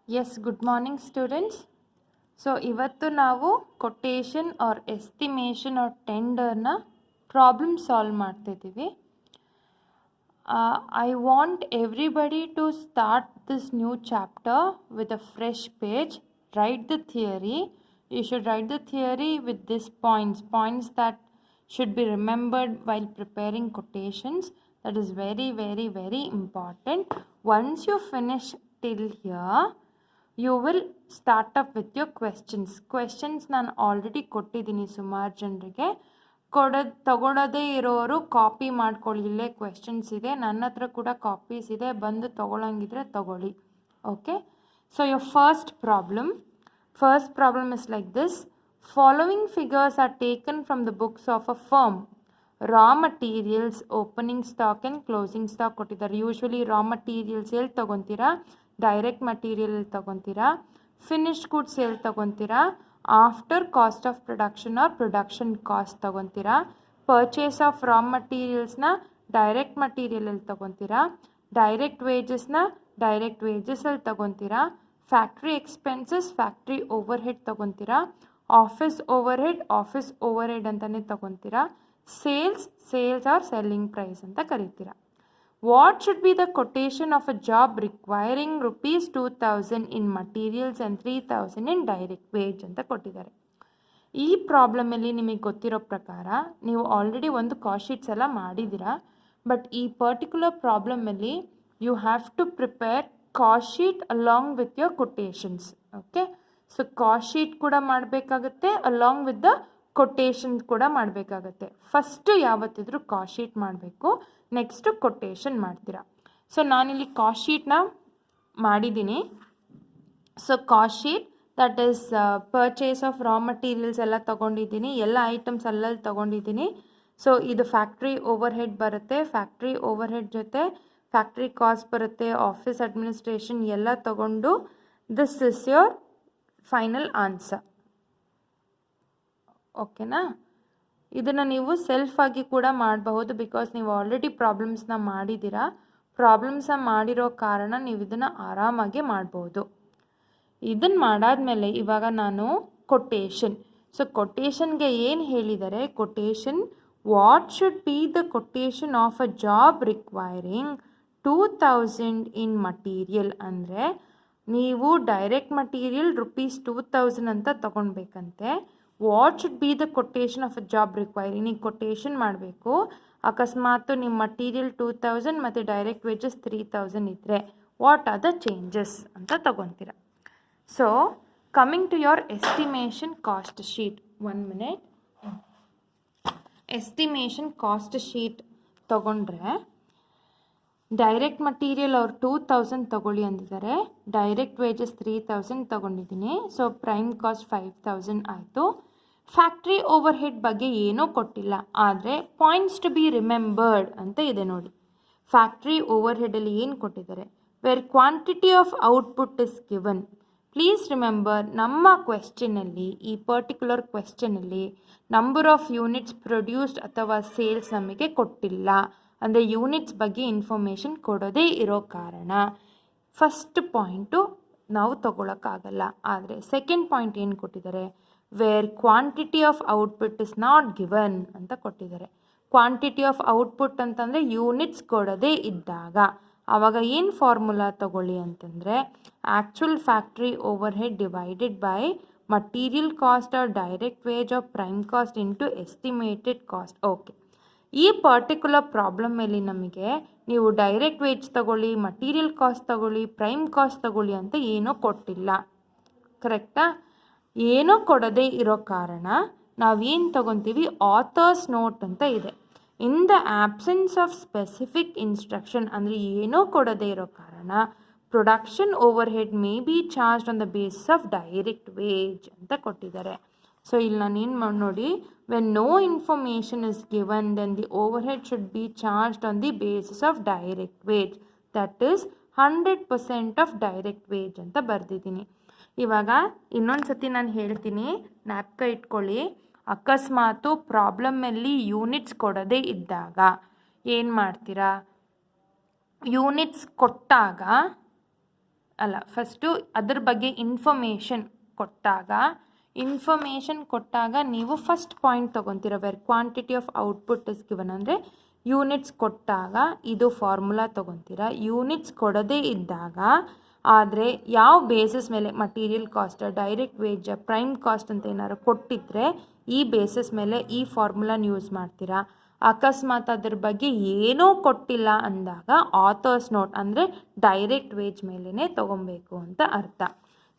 Yes, good morning students. So ivattu ನಾವು quotation or estimation or ಟೆಂಡರ್ನ problem solve ಮಾಡ್ತಿದ್ದೀವಿ. I want everybody to start this new chapter with a fresh page. Write the theory. You should write the theory with these points that should be remembered while preparing quotations. That is very, very, very important. Once you finish till here, you will start up with your questions ನಾನು already ಕೊಟ್ಟಿದ್ದೀನಿ ಸುಮಾರು ಜನರಿಗೆ. ತಗೊಳ್ಳೋದೇ ಇರೋರು copy ಮಾಡ್ಕೊಳ್ಳಿ, ಇಲ್ಲೇ questions ಇದೆ, ನನ್ನ ಹತ್ರ ಕೂಡ ಕಾಪೀಸ್ ಇದೆ, ಬಂದು ತಗೊಳ್ಳಂಗಿದ್ರೆ ತಗೊಳ್ಳಿ. Okay, so your first problem is like this. Following figures are taken from the books of a firm. Raw materials, opening stock and closing stock ಕೊಟ್ಟಿದ್ದಾರೆ. ಯೂಶ್ವಲಿ ರಾ ಮಟೀರಿಯಲ್ಸ್ ಎಲ್ಲಿ ತೊಗೊತೀರಾ? ಡೈರೆಕ್ಟ್ ಮಟೀರಿಯಲ್ ತೊಗೊತೀರಾ? Finished goods ಎಲ್ಲಿ ತೊಗೊತೀರಾ? After cost of production or production cost ತೊಗೊತೀರಾ? Purchase of raw ಮಟೀರಿಯಲ್ಸ್ನ direct ಮಟೀರಿಯಲಲ್ಲಿ ತೊಗೊತೀರಾ? ಡೈರೆಕ್ಟ್ ವೇಜಸ್ನ ಡೈರೆಕ್ಟ್ ವೇಜಸಲ್ಲಿ ತೊಗೊತೀರಾ? Factory expenses, factory overhead ತೊಗೊತೀರಾ? ಆಫೀಸ್ ಓವರ್ ಹೆಡ್ ಅಂತಲೇ ತೊಗೊತೀರಾ? ಸೇಲ್ಸ್ ಆರ್ ಸೆಲ್ಲಿಂಗ್ ಪ್ರೈಸ್ ಅಂತ ಕರಿತೀರಾ. What should be the quotation of a job requiring rupees 2000 in materials and 3000 in direct wage ಅಂತ ಕೊಟ್ಟಿದ್ದಾರೆ. ಈ ಪ್ರಾಬ್ಲಮಲ್ಲಿ ನಿಮಗೆ ಗೊತ್ತಿರೋ ಪ್ರಕಾರ ನೀವು ಆಲ್ರೆಡಿ ಒಂದು ಕಾಸ್ಟ್ ಶೀಟ್ಸ್ ಎಲ್ಲ ಮಾಡಿದ್ದೀರಾ. ಬಟ್ ಈ ಪರ್ಟಿಕ್ಯುಲರ್ ಪ್ರಾಬ್ಲಮಲ್ಲಿ you have to prepare cost sheet along with your quotations. Okay, so cost sheet ಕೂಡ ಮಾಡಬೇಕಾಗುತ್ತೆ, ಅಲಾಂಗ್ ವಿತ್ ದ ಕೊಟೇಶನ್ಸ್ ಕೂಡ ಮಾಡಬೇಕಾಗತ್ತೆ. ಫಸ್ಟು ಯಾವತ್ತಿದ್ರೂ ಕಾಸ್ಟ್ ಶೀಟ್ ಮಾಡಬೇಕು, ನೆಕ್ಸ್ಟು ಕೊಟೇಶನ್ ಮಾಡ್ತೀರಾ. ಸೊ ನಾನಿಲ್ಲಿ ಕಾಸ್ಟ್ ಶೀಟ್ನ ಮಾಡಿದ್ದೀನಿ. So cost sheet that is purchase of Ra materials ಎಲ್ಲ ತೊಗೊಂಡಿದ್ದೀನಿ, ಎಲ್ಲ ಐಟಮ್ಸ್ ಅಲ್ಲಲ್ಲಿ ತೊಗೊಂಡಿದ್ದೀನಿ. ಸೊ ಇದು ಫ್ಯಾಕ್ಟ್ರಿ ಓವರ್ ಹೆಡ್ ಬರುತ್ತೆ, ಫ್ಯಾಕ್ಟ್ರಿ ಓವರ್ ಹೆಡ್ ಜೊತೆ ಫ್ಯಾಕ್ಟ್ರಿ ಕಾಸ್ಟ್ ಬರುತ್ತೆ, ಆಫೀಸ್ ಅಡ್ಮಿನಿಸ್ಟ್ರೇಷನ್ ಎಲ್ಲ ತೊಗೊಂಡು this is your final answer. ಓಕೆನಾ? ಇದನ್ನು ನೀವು ಸೆಲ್ಫಾಗಿ ಕೂಡ ಮಾಡಬಹುದು, ಬಿಕಾಸ್ ನೀವು ಆಲ್ರೆಡಿ ಪ್ರಾಬ್ಲಮ್ಸ್ನ ಮಾಡಿದ್ದೀರಾ. ಪ್ರಾಬ್ಲಮ್ಸ್ನ ಮಾಡಿರೋ ಕಾರಣ ನೀವು ಇದನ್ನು ಆರಾಮಾಗಿ ಮಾಡ್ಬೋದು. ಇದನ್ನು ಮಾಡಾದ್ಮೇಲೆ ಇವಾಗ ನಾನು ಕೊಟೇಶನ್. ಸೊ ಕೊಟೇಶನ್ಗೆ ಏನು ಹೇಳಿದ್ದಾರೆ? Quotation, what should be the quotation of a job requiring 2000 in material ಅಂದರೆ ನೀವು ಡೈರೆಕ್ಟ್ ಮಟೀರಿಯಲ್ rupees 2000 ಅಂತ ತೊಗೊಳ್ಬೇಕಂತೆ. What should be the quotation of a job requiring, ನೀವು ಕೊಟೇಶನ್ ಮಾಡಬೇಕು. ಅಕಸ್ಮಾತ್ ನಿಮ್ಮ ಮಟೀರಿಯಲ್ 2000 ಮತ್ತು ಡೈರೆಕ್ಟ್ ವೇಜಸ್ 3000 ಇದ್ದರೆ ವಾಟ್ ಆರ್ ದ ಚೇಂಜಸ್ ಅಂತ ತೊಗೊತೀರ. So coming to your estimation cost sheet. 1 minute. Estimation cost sheet ತೊಗೊಂಡ್ರೆ ಡೈರೆಕ್ಟ್ ಮಟೀರಿಯಲ್ ಅವ್ರು 2000 ತೊಗೊಳ್ಳಿ ಅಂದಿದ್ದಾರೆ, ಡೈರೆಕ್ಟ್ ವೇಜಸ್ 3000 ತೊಗೊಂಡಿದ್ದೀನಿ. ಸೊ ಪ್ರೈಮ್ ಕಾಸ್ಟ್ 5000 ಆಯಿತು. ಫ್ಯಾಕ್ಟ್ರಿ ಓವರ್ ಹೆಡ್ ಬಗ್ಗೆ ಏನೂ ಕೊಟ್ಟಿಲ್ಲ, ಆದರೆ ಪಾಯಿಂಟ್ಸ್ ಟು ಬಿ ರಿಮೆಂಬರ್ಡ್ ಅಂತ ಇದೆ ನೋಡಿ. ಫ್ಯಾಕ್ಟ್ರಿ ಓವರ್ ಹೆಡಲ್ಲಿ ಏನು ಕೊಟ್ಟಿದ್ದಾರೆ? Where quantity of output is given. Please remember, ನಮ್ಮ ಕ್ವೆಶ್ಚನಲ್ಲಿ, ಈ ಪರ್ಟಿಕ್ಯುಲರ್ ಕ್ವೆಶ್ಚನಲ್ಲಿ ನಂಬರ್ ಆಫ್ ಯೂನಿಟ್ಸ್ ಪ್ರೊಡ್ಯೂಸ್ಡ್ ಅಥವಾ ಸೇಲ್ಸ್ ನಮಗೆ ಕೊಟ್ಟಿಲ್ಲ. ಅಂದರೆ ಯೂನಿಟ್ಸ್ ಬಗ್ಗೆ ಇನ್ಫಾರ್ಮೇಷನ್ ಕೊಡೋದೇ ಇರೋ ಕಾರಣ ಫಸ್ಟ್ ಪಾಯಿಂಟು ನಾವು ತಗೊಳಕ್ಕಾಗಲ್ಲ. ಆದರೆ ಸೆಕೆಂಡ್ ಪಾಯಿಂಟ್ ಏನು ಕೊಟ್ಟಿದ್ದಾರೆ? Where quantity of output is not given ಅಂತ ಕೊಟ್ಟಿದ್ದಾರೆ. ಕ್ವಾಂಟಿಟಿ ಆಫ್ ಔಟ್ಪುಟ್ ಅಂತಂದರೆ ಯೂನಿಟ್ಸ್ ಕೊಡೋದೇ ಇದ್ದಾಗ ಆವಾಗ ಏನು ಫಾರ್ಮುಲಾ ತಗೊಳ್ಳಿ ಅಂತಂದರೆ actual factory overhead divided by material cost or direct wage of prime cost into estimated cost. Okay, ಈ ಪರ್ಟಿಕ್ಯುಲರ್ ಪ್ರಾಬ್ಲಮಲ್ಲಿ ನಮಗೆ ನೀವು ಡೈರೆಕ್ಟ್ ವೇಜ್ ತಗೊಳ್ಳಿ, ಮಟೀರಿಯಲ್ ಕಾಸ್ಟ್ ತಗೊಳ್ಳಿ, ಪ್ರೈಮ್ ಕಾಸ್ಟ್ ತಗೊಳ್ಳಿ ಅಂತ ಏನೂ ಕೊಟ್ಟಿಲ್ಲ. ಕರೆಕ್ಟಾ? ಏನೋ ಕೊಡದೇ ಇರೋ ಕಾರಣ ನಾವೇನು ತಗೊತೀವಿ? ಆಥರ್ಸ್ ನೋಟ್ ಅಂತ ಇದೆ. In the absence of specific instruction ಅಂದರೆ ಏನೋ ಕೊಡದೇ ಇರೋ ಕಾರಣ production overhead may be charged on the basis of direct wage ಅಂತ ಕೊಟ್ಟಿದ್ದಾರೆ. ಸೊ ಇಲ್ಲಿ ನಾನೇನು ಮಾಡಿ ನೋಡಿ, when no information is given then the overhead should be charged on the basis of direct wage, that is 100% of direct wage ಅಂತ ಬರೆದಿದ್ದೀನಿ. ಇವಾಗ ಇನ್ನೊಂದು ಸತಿ ನಾನು ಹೇಳ್ತೀನಿ, ಜ್ಞಾಪಕ ಇಟ್ಕೊಳ್ಳಿ. ಅಕಸ್ಮಾತು ಪ್ರಾಬ್ಲಮಲ್ಲಿ ಯೂನಿಟ್ಸ್ ಕೊಡದೇ ಇದ್ದಾಗ ಏನು ಮಾಡ್ತೀರಾ? ಯೂನಿಟ್ಸ್ ಕೊಟ್ಟಾಗ ಅಲ್ಲ, ಫಸ್ಟು ಅದ್ರ ಬಗ್ಗೆ ಇನ್ಫಾರ್ಮೇಷನ್ ಕೊಟ್ಟಾಗ ನೀವು ಫಸ್ಟ್ ಪಾಯಿಂಟ್ ತೊಗೊತೀರ. Where quantity of output is given ಅಂದರೆ ಯೂನಿಟ್ಸ್ ಕೊಟ್ಟಾಗ ಇದು ಫಾರ್ಮುಲಾ ತೊಗೊತೀರ. ಯೂನಿಟ್ಸ್ ಕೊಡದೇ ಇದ್ದಾಗ ಆದರೆ ಯಾವ ಬೇಸಿಸ್ ಮೇಲೆ, material cost, direct wage, prime cost ಅಂತ ಏನಾದ್ರು ಕೊಟ್ಟಿದ್ರೆ ಈ ಬೇಸಿಸ್ ಮೇಲೆ ಈ ಫಾರ್ಮುಲಾನ ಯೂಸ್ ಮಾಡ್ತೀರಾ. ಅಕಸ್ಮಾತ್ ಅದ್ರ ಬಗ್ಗೆ ಏನೂ ಕೊಟ್ಟಿಲ್ಲ ಅಂದಾಗ ಆಥರ್ಸ್ ನೋಟ್ ಅಂದರೆ ಡೈರೆಕ್ಟ್ ವೇಜ್ ಮೇಲೇ ತೊಗೊಬೇಕು ಅಂತ ಅರ್ಥ.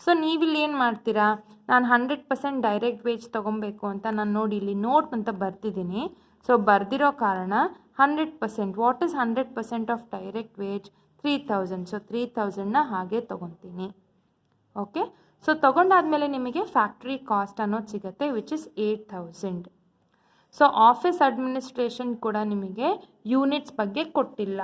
ಸೊ ನೀವಿಲ್ಲಿ ಏನು ಮಾಡ್ತೀರಾ, ನಾನು 100% ಡೈರೆಕ್ಟ್ ವೇಜ್ ತೊಗೊಬೇಕು ಅಂತ ನಾನು ನೋಡಿ ಇಲ್ಲಿ ನೋಟ್ ಅಂತ ಬರ್ತಿದ್ದೀನಿ. ಸೊ ಬರ್ದಿರೋ ಕಾರಣ 100%, what is 100% of direct wage? 3000. So 3000ನ ಹಾಗೆ ತೊಗೊತೀನಿ. ಓಕೆ, ಸೊ ತೊಗೊಂಡಾದ್ಮೇಲೆ ನಿಮಗೆ ಫ್ಯಾಕ್ಟ್ರಿ ಕಾಸ್ಟ್ ಅನ್ನೋದು ಸಿಗುತ್ತೆ, which is 8000. So office administration ಕೂಡ ನಿಮಗೆ ಯೂನಿಟ್ಸ್ ಬಗ್ಗೆ ಕೊಟ್ಟಿಲ್ಲ.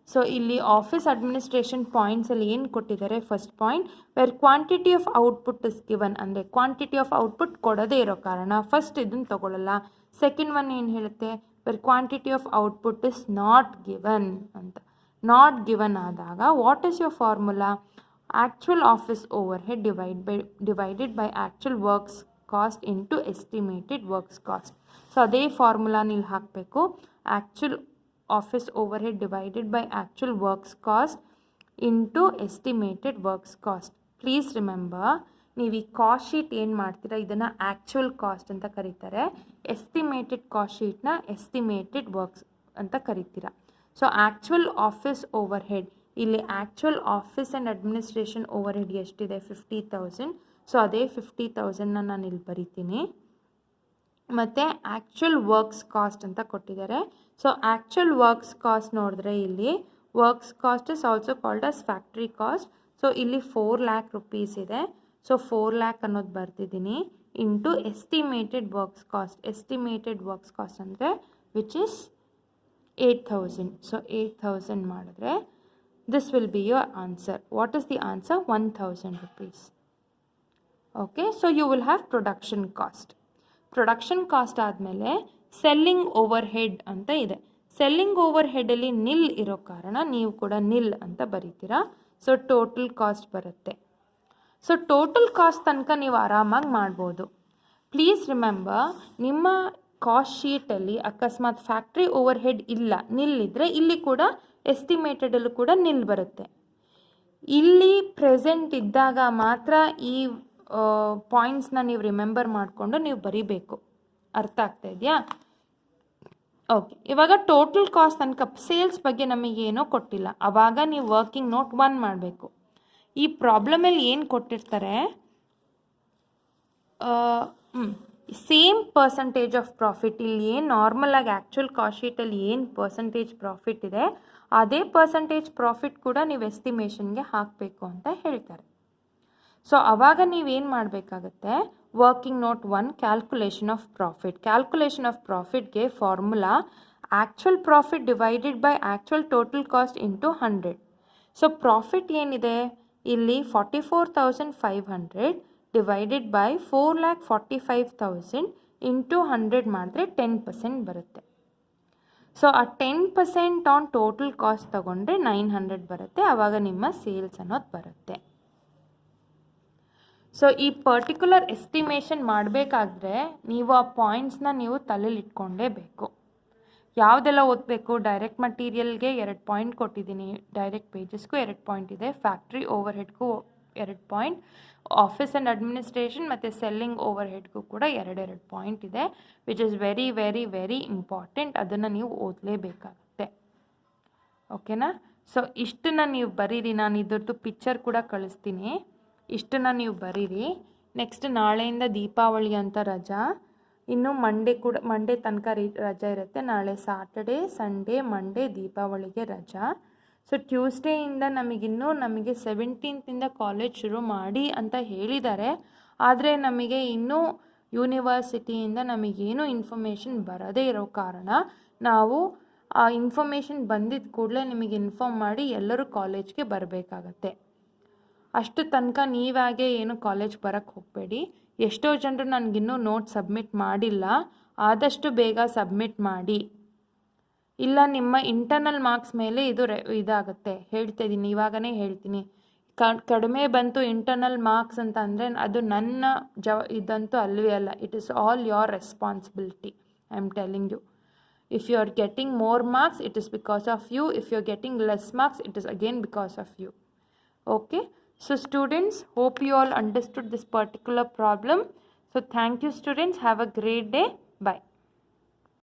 ಸೊ ಇಲ್ಲಿ ಆಫೀಸ್ ಅಡ್ಮಿನಿಸ್ಟ್ರೇಷನ್ ಪಾಯಿಂಟ್ಸಲ್ಲಿ ಏನು ಕೊಟ್ಟಿದ್ದಾರೆ, first point where quantity of output is given ಅಂದರೆ ಕ್ವಾಂಟಿಟಿ ಆಫ್ ಔಟ್ಪುಟ್ ಕೊಡದೇ ಇರೋ ಕಾರಣ ಫಸ್ಟ್ ಇದನ್ನು ತೊಗೊಳ್ಳಲ್ಲ. ಸೆಕೆಂಡ್ ಒನ್ ಏನು ಹೇಳುತ್ತೆ, where quantity of output is not given ಅಂತ. ನಾಟ್ ಗಿವನ್ ಆದಾಗ what is your formula? Actual office overhead divided by actual works cost into estimated works cost. So ಅದೇ ಫಾರ್ಮುಲಾನ ಇಲ್ಲಿ ಹಾಕಬೇಕು. Actual office overhead divided by actual works cost into estimated works cost. Please remember, ನೀವು ಈ cost sheet ಏನು ಮಾಡ್ತೀರಾ ಇದನ್ನು actual cost ಅಂತ ಕರೀತಾರೆ. ಎಸ್ಟಿಮೇಟೆಡ್ ಕಾಸ್ಟ್ ಶೀಟ್ನ ಎಸ್ಟಿಮೇಟೆಡ್ ವರ್ಕ್ಸ್ ಅಂತ ಕರಿತೀರಾ. So actual office overhead, ಇಲ್ಲಿ actual office and administration overhead ಎಷ್ಟಿದೆ? 50,000. ಸೊ ಅದೇ 50,000ನ ನಾನು ಇಲ್ಲಿ ಬರಿತೀನಿ. ಮತ್ತು ಆ್ಯಕ್ಚುಯಲ್ ವರ್ಕ್ಸ್ ಕಾಸ್ಟ್ ಅಂತ ಕೊಟ್ಟಿದ್ದಾರೆ. ಸೊ ಆ್ಯಕ್ಚುಯಲ್ ವರ್ಕ್ಸ್ ಕಾಸ್ಟ್ ನೋಡಿದ್ರೆ ಇಲ್ಲಿ works cost is also called as factory cost. So ಇಲ್ಲಿ 4 lakh rupees ಇದೆ. ಸೊ 4 lakh ಅನ್ನೋದು ಬರ್ತಿದ್ದೀನಿ into estimated works cost. Estimated works cost ಅಂದರೆ ವಿಚ್ ಇಸ್ 8,000. ಸೊ 8,000 ಮಾಡಿದ್ರೆ this will be your answer. What is the answer? 1,000 rupees. Okay, so you will have production cost. Production cost ಆದಮೇಲೆ selling overhead ಅಂತ ಇದೆ. Selling over ಹೆಡಲ್ಲಿ ನಿಲ್ ಇರೋ ಕಾರಣ ನೀವು ಕೂಡ ನಿಲ್ ಅಂತ ಬರೀತೀರಾ. ಸೊ ಟೋಟಲ್ ಕಾಸ್ಟ್ ಬರುತ್ತೆ. ಸೊ ಟೋಟಲ್ ಕಾಸ್ಟ್ ತನಕ ನೀವು ಆರಾಮಾಗಿ ಮಾಡ್ಬೋದು. ಪ್ಲೀಸ್ ರಿಮೆಂಬರ್, ನಿಮ್ಮ ಕಾಸ್ಟ್ ಶೀಟಲ್ಲಿ ಅಕಸ್ಮಾತ್ ಫ್ಯಾಕ್ಟ್ರಿ ಓವರ್ ಹೆಡ್ ಇಲ್ಲ, ನಿಲ್ಲಿದ್ದರೆ ಇಲ್ಲಿ ಕೂಡ ಎಸ್ಟಿಮೇಟೆಡಲ್ಲೂ ಕೂಡ ನಿಲ್ ಬರುತ್ತೆ. ಇಲ್ಲಿ ಪ್ರೆಸೆಂಟ್ ಇದ್ದಾಗ ಮಾತ್ರ ಈ ಪಾಯಿಂಟ್ಸ್ನ ನೀವು ರಿಮೆಂಬರ್ ಮಾಡಿಕೊಂಡು ನೀವು ಬರೀಬೇಕು. ಅರ್ಥ ಆಗ್ತಾ ಇದೆಯಾ? ಓಕೆ, ಇವಾಗ ಟೋಟಲ್ ಕಾಸ್ಟ್ ತನಕ ಸೇಲ್ಸ್ ಬಗ್ಗೆ ನಮಗೇನೋ ಕೊಟ್ಟಿಲ್ಲ, ಆವಾಗ ನೀವು ವರ್ಕಿಂಗ್ ನೋಟ್ 1 ಮಾಡಬೇಕು. ಈ ಪ್ರಾಬ್ಲಮಲ್ಲಿ ಏನು ಕೊಟ್ಟಿರ್ತಾರೆ, ಸೇಮ್ ಪರ್ಸಂಟೇಜ್ ಆಫ್ ಪ್ರಾಫಿಟ್, ಇಲ್ಲಿ ಏನು ನಾರ್ಮಲಾಗಿ ಆ್ಯಕ್ಚುಯಲ್ ಕಾಸ್ಟ್ ಶೀಟಲ್ಲಿ ಏನು ಪರ್ಸಂಟೇಜ್ ಪ್ರಾಫಿಟ್ ಇದೆ ಅದೇ ಪರ್ಸಂಟೇಜ್ ಪ್ರಾಫಿಟ್ ಕೂಡ ನೀವು ಎಸ್ಟಿಮೇಷನ್ಗೆ ಹಾಕಬೇಕು ಅಂತ ಹೇಳ್ತಾರೆ. ಸೊ ಆವಾಗ ನೀವೇನು ಮಾಡಬೇಕಾಗತ್ತೆ, working note 1 calculation of profit. Calculation of ಪ್ರಾಫಿಟ್ಗೆ formula actual profit divided by actual total cost into 100. So profit ಏನಿದೆ ಇಲ್ಲಿ 44,500 ಡಿವೈಡೆಡ್ ಬೈ 4,45,000 ಇಂಟು 100 ಮಾಡಿದ್ರೆ 10% ಬರುತ್ತೆ. ಸೊ ಆ 10% ಆನ್ ಟೋಟಲ್ ಕಾಸ್ಟ್ ತಗೊಂಡ್ರೆ 900 ಬರುತ್ತೆ. ಆವಾಗ ನಿಮ್ಮ ಸೇಲ್ಸ್ ಅನ್ನೋದು ಬರುತ್ತೆ. ಸೊ ಈ ಪರ್ಟಿಕ್ಯುಲರ್ ಎಸ್ಟಿಮೇಷನ್ ಮಾಡಬೇಕಾದ್ರೆ ನೀವು ಆ ಪಾಯಿಂಟ್ಸ್ನ ನೀವು ತಲೆಯಲ್ಲಿ ಇಟ್ಕೊಂಡೇಬೇಕು. ಯಾವುದೆಲ್ಲ ಓದಬೇಕು, ಡೈರೆಕ್ಟ್ ಮಟೀರಿಯಲ್ಗೆ 2 ಪಾಯಿಂಟ್ ಕೊಟ್ಟಿದ್ದೀನಿ, ಡೈರೆಕ್ಟ್ ವೇಜಸ್ಗೂ 2 ಪಾಯಿಂಟ್ ಇದೆ, ಫ್ಯಾಕ್ಟ್ರಿ ಓವರ್ ಹೆಡ್ಗೂ 2 ಪಾಯಿಂಟ್, ಆಫೀಸ್ ಆ್ಯಂಡ್ ಅಡ್ಮಿನಿಸ್ಟ್ರೇಷನ್ ಮತ್ತು ಸೆಲ್ಲಿಂಗ್ ಓವರ್ ಹೆಡ್ಗೂ ಕೂಡ 2 ಪಾಯಿಂಟ್ ಇದೆ, which is very very very important. ಅದನ್ನು ನೀವು ಓದಲೇಬೇಕಾಗುತ್ತೆ. ಓಕೆನಾ? ಸೊ ಇಷ್ಟನ್ನು ನೀವು ಬರೀರಿ. ನಾನು ಇದ್ರದ್ದು ಪಿಕ್ಚರ್ ಕೂಡ ಕಳಿಸ್ತೀನಿ. ಇಷ್ಟನ್ನು ನೀವು ಬರೀರಿ. ನೆಕ್ಸ್ಟ್ ನಾಳೆಯಿಂದ ದೀಪಾವಳಿ ಅಂತ ರಜಾ, ಇನ್ನು ಮಂಡೇ ತನಕ ರಜಾ ಇರುತ್ತೆ. ನಾಳೆ ಸಾಟರ್ಡೇ, ಸಂಡೇ, ಮಂಡೇ ದೀಪಾವಳಿಗೆ ರಜಾ. ಸೊ ಟ್ಯೂಸ್ಡೇಯಿಂದ ನಮಗೆ 17th ಕಾಲೇಜ್ ಶುರು ಮಾಡಿ ಅಂತ ಹೇಳಿದ್ದಾರೆ. ಆದರೆ ನಮಗೆ ಇನ್ನೂ ಯೂನಿವರ್ಸಿಟಿಯಿಂದ ನಮಗೇನು ಇನ್ಫಾರ್ಮೇಷನ್ ಬರದೇ ಇರೋ ಕಾರಣ ನಾವು ಆ ಇನ್ಫಾರ್ಮೇಷನ್ ಬಂದಿದ್ದ ಕೂಡಲೇ ನಿಮಗೆ ಇನ್ಫಾರ್ಮ್ ಮಾಡಿ ಎಲ್ಲರೂ ಕಾಲೇಜ್ಗೆ ಬರಬೇಕಾಗತ್ತೆ. ಅಷ್ಟು ತನಕ ನೀವಾಗೆ ಏನು ಕಾಲೇಜ್ ಬರೋಕ್ಕೆ ಹೋಗಬೇಡಿ. ಎಷ್ಟೋ ಜನರು ನನಗಿನ್ನೂ ನೋಟ್ ಸಬ್ಮಿಟ್ ಮಾಡಿಲ್ಲ, ಆದಷ್ಟು ಬೇಗ ಸಬ್ಮಿಟ್ ಮಾಡಿ. ಇಲ್ಲ ನಿಮ್ಮ ಇಂಟರ್ನಲ್ ಮಾರ್ಕ್ಸ್ ಮೇಲೆ ಇದು ಇದಾಗುತ್ತೆ. ಹೇಳ್ತಾ ಇದ್ದೀನಿ, ಇವಾಗನೇ ಹೇಳ್ತೀನಿ, ಕಡಿಮೆ ಬಂತು ಇಂಟರ್ನಲ್ ಮಾರ್ಕ್ಸ್ ಅಂತ ಅಂದರೆ ಅದು ನನ್ನ ಇದಂತೂ ಅಲ್ಲವೇ ಅಲ್ಲ. It is all your responsibility. I am telling you. If you are getting more marks, it is because of you. If you are getting less marks, it is again because of you. Okay. So students, hope you all understood this particular problem. So thank you students. Have a great day. Bye.